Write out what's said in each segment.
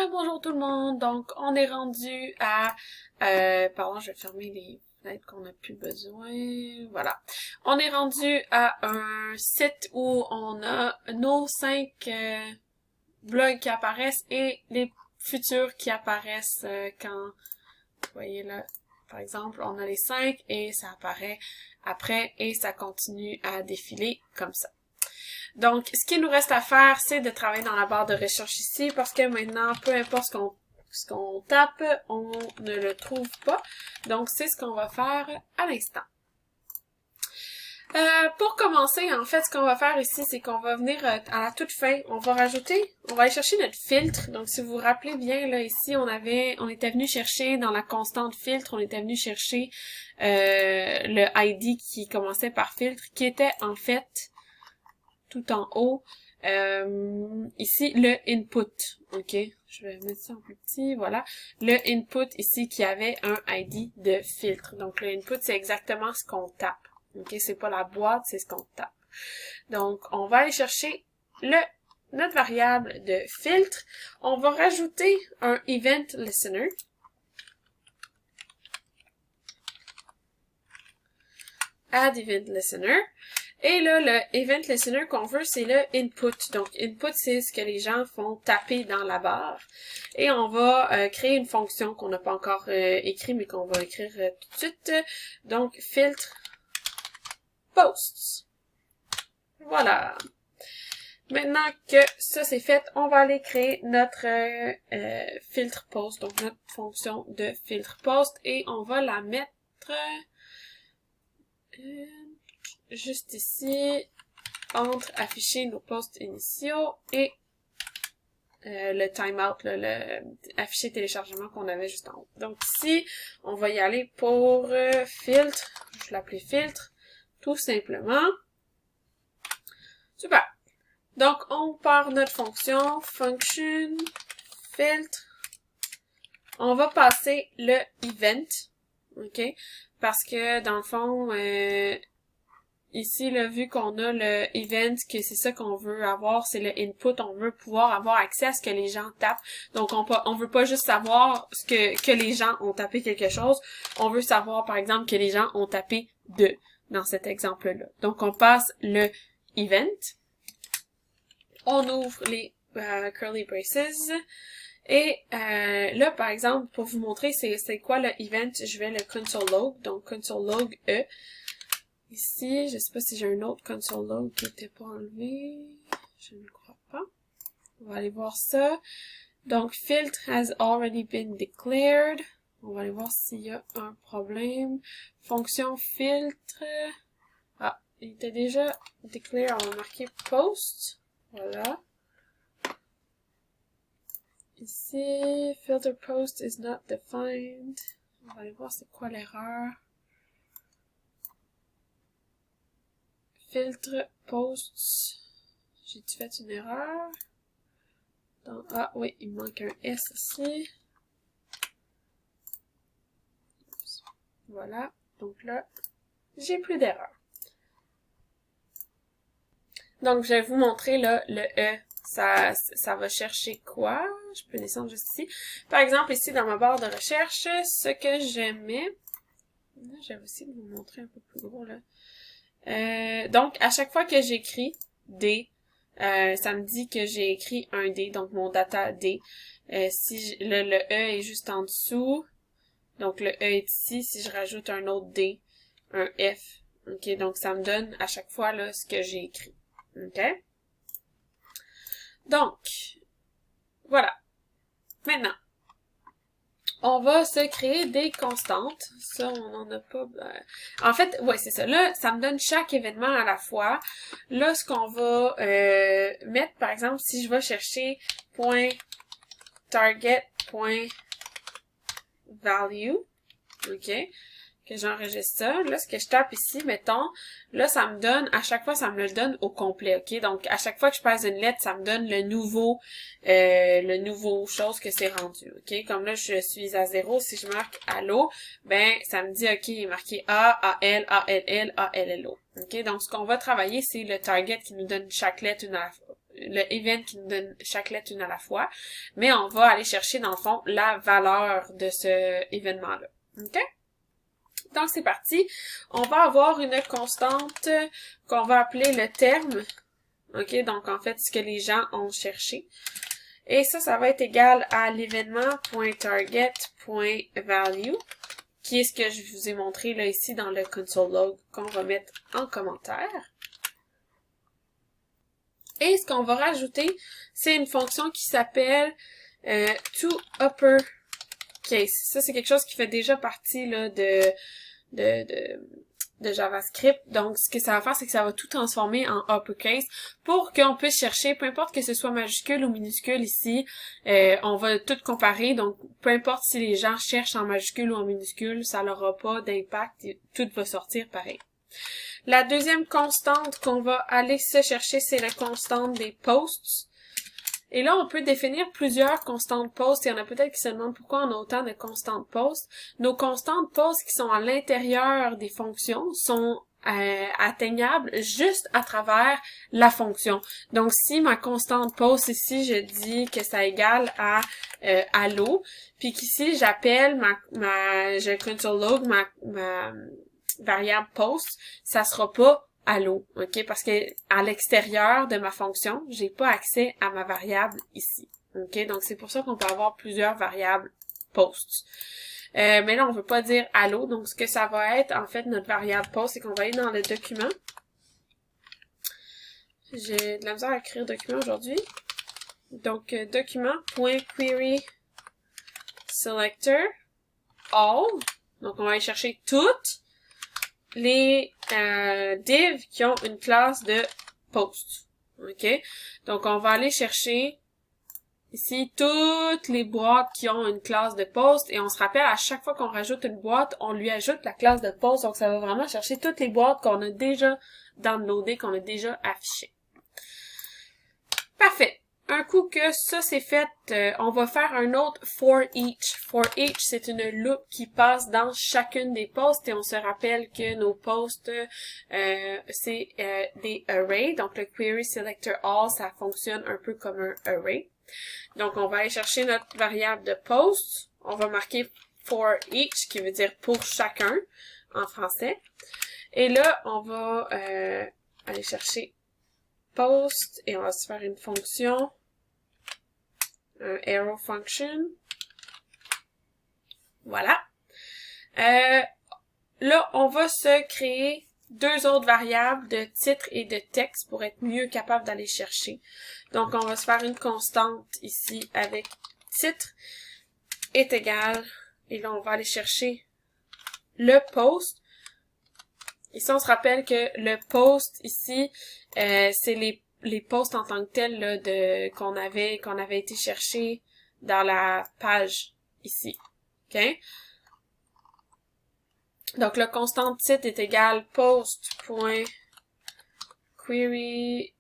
Bonjour tout le monde. Donc, on est rendu à... pardon, je vais fermer les fenêtres qu'on n'a plus besoin. Voilà. On est rendu à un site où on a nos 5 blogs qui apparaissent et les futurs qui apparaissent quand... Vous voyez là, par exemple, on a les 5 et ça apparaît après et ça continue à défiler comme ça. Donc, ce qu'il nous reste à faire, c'est de travailler dans la barre de recherche ici, parce que maintenant, peu importe ce qu'on tape, on ne le trouve pas. Donc, c'est ce qu'on va faire à l'instant. Pour commencer, en fait, ce qu'on va faire ici, c'est qu'on va venir à la toute fin, on va aller chercher notre filtre. Donc, si vous vous rappelez bien, là, ici, on était venu chercher dans la constante filtre, on était venu chercher le ID qui commençait par filtre, qui était en fait tout en haut, ici, le input, ok? Je vais mettre ça en plus petit, voilà. Le input ici qui avait un ID de filtre. Donc, le input, c'est exactement ce qu'on tape, ok? C'est pas la boîte, c'est ce qu'on tape. Donc, on va aller chercher notre variable de filtre. On va rajouter un event listener. Add event listener. Et là, le event listener qu'on veut, c'est le input. Donc, input, c'est ce que les gens font taper dans la barre. Et on va créer une fonction qu'on n'a pas encore écrite, mais qu'on va écrire tout de suite. Donc, filtre posts. Voilà. Maintenant que ça c'est fait, on va aller créer notre filtre post, donc notre fonction de filtre post, et on va la mettre juste ici, entre afficher nos posts initiaux et le timeout, le afficher téléchargement qu'on avait juste en haut. Donc ici, on va y aller pour filtre, je vais l'appeler filtre, tout simplement. Super! Donc, on part notre fonction, function, filtre. On va passer le event, ok? Parce que, dans le fond, ici, là, vu qu'on a le event, que c'est ça qu'on veut avoir, c'est le input, on veut pouvoir avoir accès à ce que les gens tapent. Donc, on veut pas juste savoir que les gens ont tapé quelque chose. On veut savoir, par exemple, que les gens ont tapé de, dans cet exemple-là. Donc, on passe le event. On ouvre les curly braces. Et là, par exemple, pour vous montrer c'est quoi le event, je vais le console log. Donc, console log E. Ici, je sais pas si j'ai un autre console log qui n'était pas enlevé. Je ne crois pas. On va aller voir ça. Donc, filtre has already been declared. On va aller voir s'il y a un problème. Fonction filtre. Ah, il était déjà declared. On va marquer post. Voilà. Ici, filter post is not defined. On va aller voir c'est quoi l'erreur. Filtre posts. J'ai-tu fait une erreur? Ah oui, il me manque un S ici. Voilà. Donc là, j'ai plus d'erreur. Donc, je vais vous montrer là, le E. Ça va chercher quoi? Je peux descendre juste ici. Par exemple, ici, dans ma barre de recherche, ce que je mets... J'avais aussi de vous montrer un peu plus gros, là. Donc, à chaque fois que j'écris D, ça me dit que j'ai écrit un D, donc mon data D. Si le E est juste en dessous, donc le E est ici. Si je rajoute un autre D, un F, ok? Donc, ça me donne à chaque fois là ce que j'ai écrit, ok? Donc, voilà. Maintenant, on va se créer des constantes. Ça, on n'en a pas... En fait, ouais, c'est ça. Là, ça me donne chaque événement à la fois. Là, ce qu'on va mettre, par exemple, si je vais chercher .target.value, ok, que j'enregistre ça. Là, ce que je tape ici, mettons, là, ça me donne, à chaque fois, ça me le donne au complet, ok? Donc, à chaque fois que je passe une lettre, ça me donne le nouveau chose que c'est rendu, ok? Comme là, je suis à 0, si je marque allô, ben, ça me dit, ok, il est marqué A, A-L, A-L-L, A-L-L-O. Ok? Donc, ce qu'on va travailler, c'est le target qui nous donne chaque lettre le event qui nous donne chaque lettre une à la fois, mais on va aller chercher dans le fond la valeur de ce événement-là. OK? Donc c'est parti. On va avoir une constante qu'on va appeler le terme. OK? Donc en fait ce que les gens ont cherché. Et ça va être égal à l'événement.target.value, qui est ce que je vous ai montré là ici dans le console log qu'on va mettre en commentaire. Et ce qu'on va rajouter, c'est une fonction qui s'appelle toUpperCase. Ça, c'est quelque chose qui fait déjà partie là, de JavaScript. Donc, ce que ça va faire, c'est que ça va tout transformer en uppercase pour qu'on puisse chercher, peu importe que ce soit majuscule ou minuscule ici, on va tout comparer. Donc, peu importe si les gens cherchent en majuscule ou en minuscule, ça n'aura pas d'impact. Tout va sortir pareil. La deuxième constante qu'on va aller se chercher, c'est la constante des posts. Et là, on peut définir plusieurs constantes posts. Il y en a peut-être qui se demandent pourquoi on a autant de constantes posts. Nos constantes posts qui sont à l'intérieur des fonctions sont atteignables juste à travers la fonction. Donc, si ma constante post ici, je dis que ça égale à allo, puis qu'ici, j'appelle je console log ma variable post, ça sera pas allo, OK? Parce que à l'extérieur de ma fonction, j'ai pas accès à ma variable ici. OK? Donc, c'est pour ça qu'on peut avoir plusieurs variables posts. Mais là, on veut pas dire allo. Donc, ce que ça va être, en fait, notre variable post, c'est qu'on va aller dans le document. J'ai de la misère à écrire document aujourd'hui. Donc, document.querySelector all. Donc, on va aller chercher toutes les divs qui ont une classe de post. OK? Donc, on va aller chercher ici toutes les boîtes qui ont une classe de post et on se rappelle à chaque fois qu'on rajoute une boîte, on lui ajoute la classe de post. Donc, ça va vraiment chercher toutes les boîtes qu'on a déjà downloadées, qu'on a déjà affichées. Parfait. Un coup que ça c'est fait, on va faire un autre for each. For each, c'est une loupe qui passe dans chacune des posts et on se rappelle que nos posts, c'est des arrays. Donc le query selector all, ça fonctionne un peu comme un array. Donc on va aller chercher notre variable de post. On va marquer for each, qui veut dire pour chacun en français. Et là, on va aller chercher post et on va se faire une fonction. Un arrow function. Voilà. Là, on va se créer deux autres variables de titre et de texte pour être mieux capable d'aller chercher. Donc, on va se faire une constante ici avec titre est égal. Et là, on va aller chercher le post. Ici, on se rappelle que le post ici, c'est les posts en tant que tels là, qu'on avait été chercher dans la page ici. OK? Donc le constant titre est égal post.query.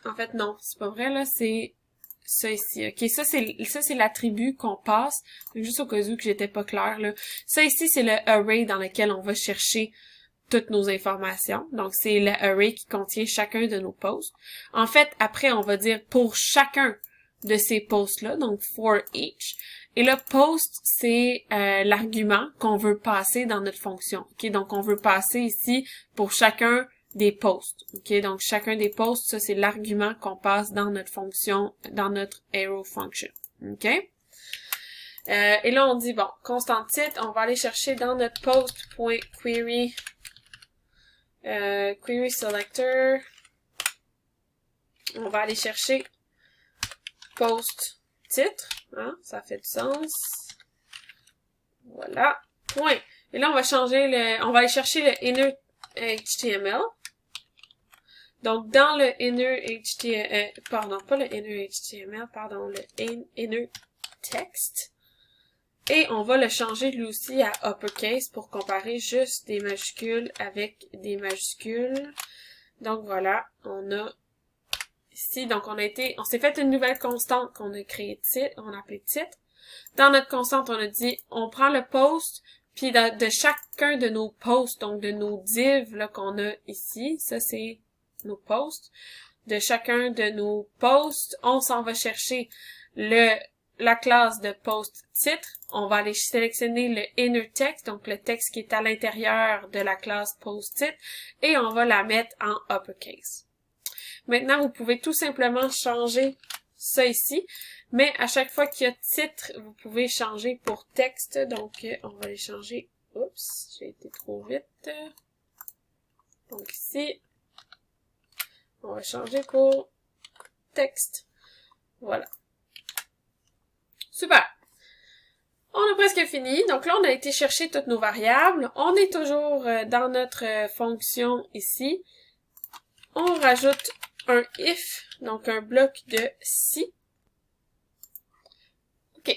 En fait non, c'est pas vrai là, c'est ça ici. OK, ça c'est l'attribut qu'on passe, juste au cas où que j'étais pas claire là. Ça ici c'est le array dans lequel on va chercher toutes nos informations. Donc, c'est l'array qui contient chacun de nos posts. En fait, après, on va dire pour chacun de ces posts-là, donc for each. Et le post, c'est l'argument qu'on veut passer dans notre fonction. OK? Donc, on veut passer ici pour chacun des posts. OK? Donc, chacun des posts, ça, c'est l'argument qu'on passe dans notre fonction, dans notre arrow function. OK? Et là, on dit, bon, constant titre, on va aller chercher dans notre post.query query selector, on va aller chercher post titre, hein, ça fait du sens. Voilà, point. Et là, on va aller chercher le inner HTML. Donc, dans le inner HTML, pas le inner HTML, le inner text. Et on va le changer lui aussi à uppercase pour comparer juste des majuscules avec des majuscules. Donc voilà, on a ici, donc on s'est fait une nouvelle constante qu'on a créée titre, on a appelé titre. Dans notre constante, on a dit, on prend le post, puis de chacun de nos posts, donc de nos divs là qu'on a ici, ça c'est nos posts. de chacun de nos posts, on s'en va chercher la classe de post titre. On va aller sélectionner le inner text, donc le texte qui est à l'intérieur de la classe post titre, et on va la mettre en uppercase. Maintenant, vous pouvez tout simplement changer ça ici, mais à chaque fois qu'il y a titre, vous pouvez changer pour texte, donc on va les changer. Oups, j'ai été trop vite. Donc ici, on va changer pour texte. Voilà. Super. On a presque fini. Donc là, on a été chercher toutes nos variables. On est toujours dans notre fonction ici. On rajoute un if, donc un bloc de si. OK.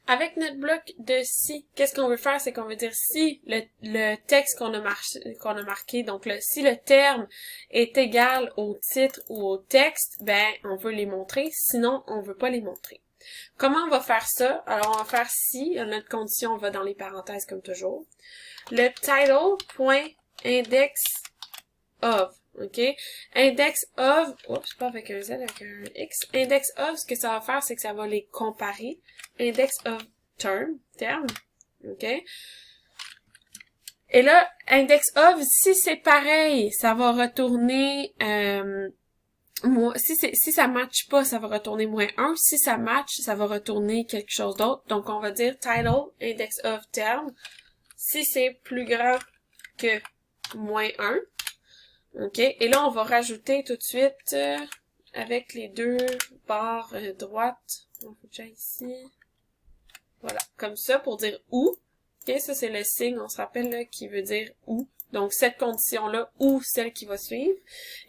Avec notre bloc de si, qu'est-ce qu'on veut faire? C'est qu'on veut dire si le texte qu'on a marqué, donc si le terme est égal au titre ou au texte, ben, on veut les montrer. Sinon, on veut pas les montrer. Comment on va faire ça? Alors, on va faire si, notre condition va dans les parenthèses comme toujours. Le title.index of, OK? Index of, oups, pas avec un Z, avec un X. Index of, ce que ça va faire, c'est que ça va les comparer. Index of terme, OK? Et là, index of, si c'est pareil, ça va retourner, si ça match pas, ça va retourner -1. Si ça match, ça va retourner quelque chose d'autre. Donc, on va dire title, index of terme. Si c'est plus grand que -1. OK. Et là, on va rajouter tout de suite, avec les deux barres droites. On va déjà ici. Voilà. Comme ça, pour dire où. OK. Ça, c'est le signe, on se rappelle, là, qui veut dire où. Donc, cette condition-là ou celle qui va suivre.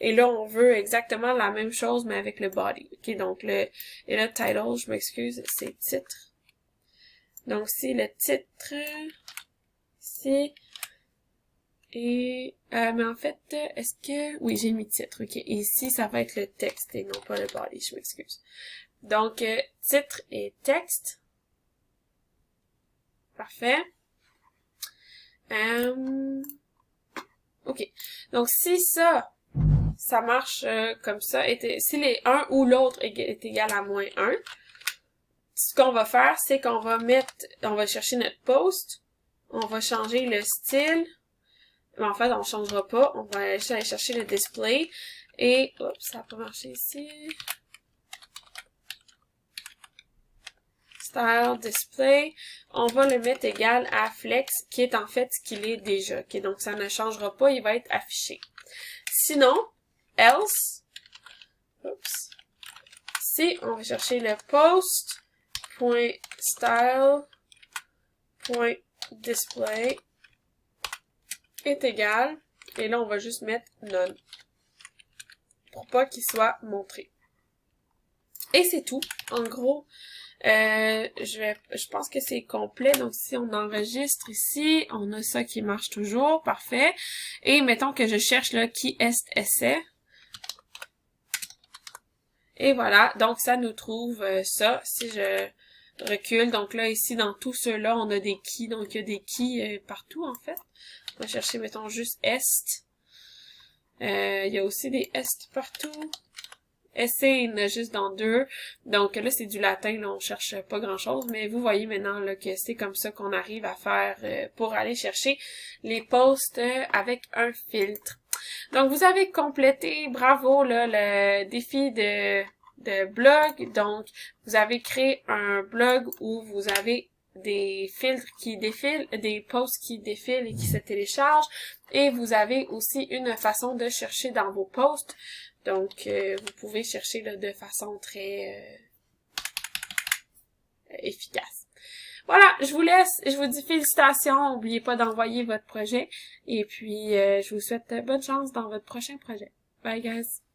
Et là, on veut exactement la même chose, mais avec le body. OK, donc et le title, je m'excuse, c'est titre. Donc, c'est le titre, ici. Et, mais en fait, est-ce que, oui, j'ai mis titre, OK. Et ici, ça va être le texte et non pas le body, je m'excuse. Donc, titre et texte. Parfait. OK. Donc, si ça marche comme ça, si les un ou l'autre est égal à -1, ce qu'on va faire, c'est qu'on va chercher notre post, on va changer le style, mais en fait, on changera pas, on va aller chercher le display, et, oups, ça n'a pas marché ici. Style, display, on va le mettre égal à flex, qui est en fait ce qu'il est déjà. Okay, donc, ça ne changera pas, il va être affiché. Sinon, else, oups, si on va chercher le post.style.display est égal, et là, on va juste mettre none, pour pas qu'il soit montré. Et c'est tout, en gros. Je pense que c'est complet. Donc, si on enregistre ici, on a ça qui marche toujours. Parfait. Et mettons que je cherche là qui est essai. Et voilà. Donc, ça nous trouve ça. Si je recule. Donc là, ici, dans tous ceux-là, on a des keys. Donc, il y a des keys partout, en fait. On va chercher, mettons, juste est. Il y a aussi des est partout. Essai, il y en a juste dans 2. Donc là, c'est du latin, là, on cherche pas grand-chose. Mais vous voyez maintenant là, que c'est comme ça qu'on arrive à faire pour aller chercher les posts avec un filtre. Donc, vous avez complété, bravo, là, le défi de blog. Donc, vous avez créé un blog où vous avez des filtres qui défilent, des posts qui défilent et qui se téléchargent. Et vous avez aussi une façon de chercher dans vos posts. Donc, vous pouvez chercher là, de façon très efficace. Voilà, je vous laisse. Je vous dis félicitations. N'oubliez pas d'envoyer votre projet. Et puis, je vous souhaite bonne chance dans votre prochain projet. Bye, guys!